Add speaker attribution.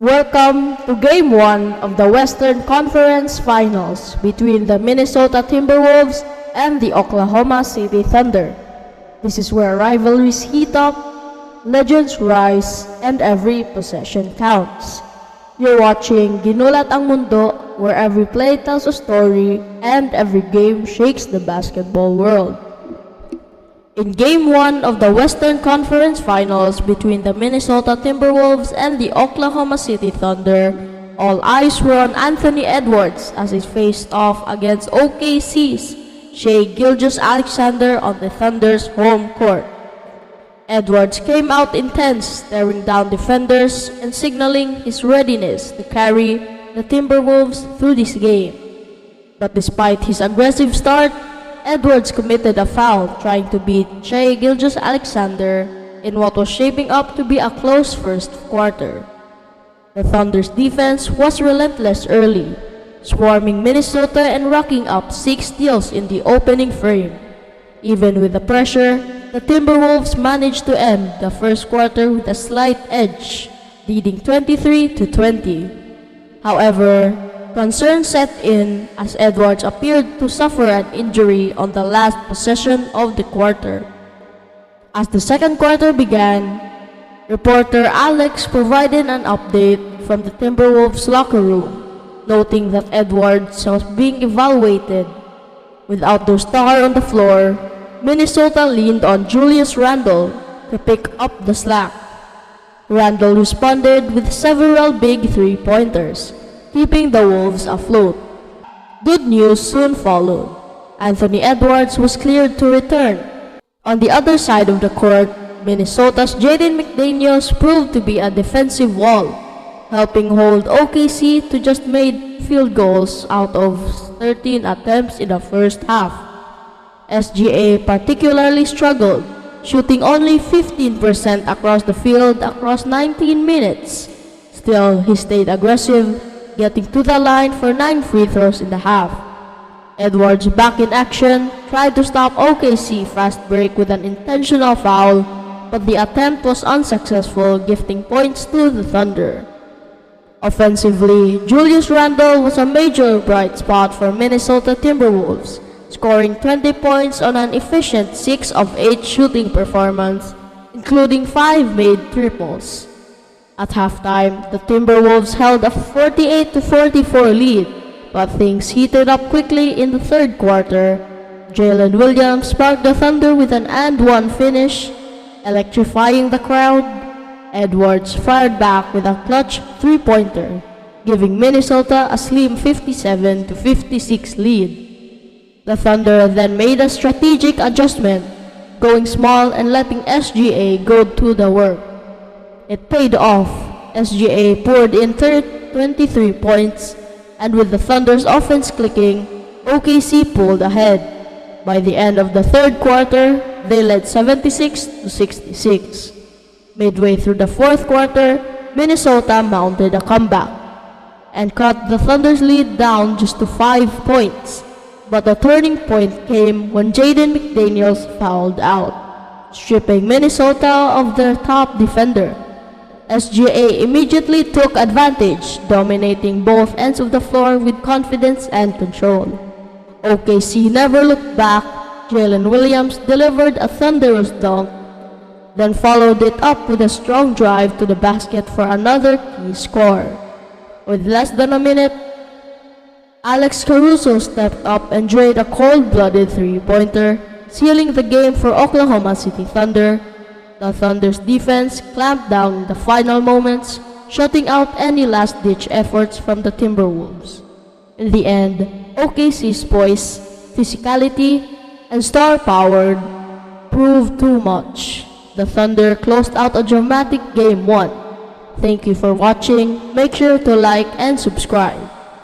Speaker 1: Welcome to Game 1 of the Western Conference Finals between the Minnesota Timberwolves and the Oklahoma City Thunder. This is where rivalries heat up, legends rise, and every possession counts. You're watching Ginulat ang Mundo, where every play tells a story and every game shakes the basketball world. In Game 1 of the Western Conference Finals between the Minnesota Timberwolves and the Oklahoma City Thunder, all eyes were on Anthony Edwards as he faced off against OKC's Shai Gilgeous-Alexander on the Thunder's home court. Edwards came out intense, staring down defenders and signaling his readiness to carry the Timberwolves through this game. But despite his aggressive start, Edwards committed a foul trying to beat Shai Gilgeous-Alexander in what was shaping up to be a close first quarter. The Thunder's defense was relentless early, swarming Minnesota and racking up 6 steals in the opening frame. Even with the pressure, the Timberwolves managed to end the first quarter with a slight edge, leading 23-20. However, concern set in as Edwards appeared to suffer an injury on the last possession of the quarter. As the second quarter began, reporter Alex provided an update from the Timberwolves locker room, noting that Edwards was being evaluated. Without their star on the floor, Minnesota leaned on Julius Randle to pick up the slack. Randle responded with several big three-pointers, keeping the Wolves afloat. Good news soon followed. Anthony Edwards was cleared to return. On the other side of the court, Minnesota's Jaden McDaniels proved to be a defensive wall, helping hold OKC to just made field goals out of 13 attempts in the first half. SGA particularly struggled, shooting only 15% across the field across 19 minutes. Still, he stayed aggressive, getting to the line for 9 free throws in the half. Edwards, back in action, tried to stop OKC fast break with an intentional foul, but the attempt was unsuccessful, gifting points to the Thunder. Offensively, Julius Randle was a major bright spot for Minnesota Timberwolves, scoring 20 points on an efficient 6 of 8 shooting performance, including 5 made triples. At halftime, the Timberwolves held a 48-44 lead, but things heated up quickly in the third quarter. Jaylen Williams sparked the Thunder with an and-one finish, electrifying the crowd. Edwards fired back with a clutch three-pointer, giving Minnesota a slim 57-56 lead. The Thunder then made a strategic adjustment, going small and letting SGA go to the work. It paid off. SGA poured in 23 points, and with the Thunder's offense clicking, OKC pulled ahead. By the end of the third quarter, they led 76-66. Midway through the fourth quarter, Minnesota mounted a comeback and cut the Thunder's lead down just to 5 points. But the turning point came when Jaden McDaniels fouled out, stripping Minnesota of their top defender. SGA immediately took advantage, dominating both ends of the floor with confidence and control. OKC never looked back. Jaylen Williams delivered a thunderous dunk, then followed it up with a strong drive to the basket for another key score. With less than a minute, Alex Caruso stepped up and drained a cold-blooded three-pointer, sealing the game for Oklahoma City Thunder. The Thunder's defense clamped down in the final moments, shutting out any last-ditch efforts from the Timberwolves. In the end, OKC's poise, physicality, and star power proved too much. The Thunder closed out a dramatic Game 1. Thank you for watching. Make sure to like and subscribe.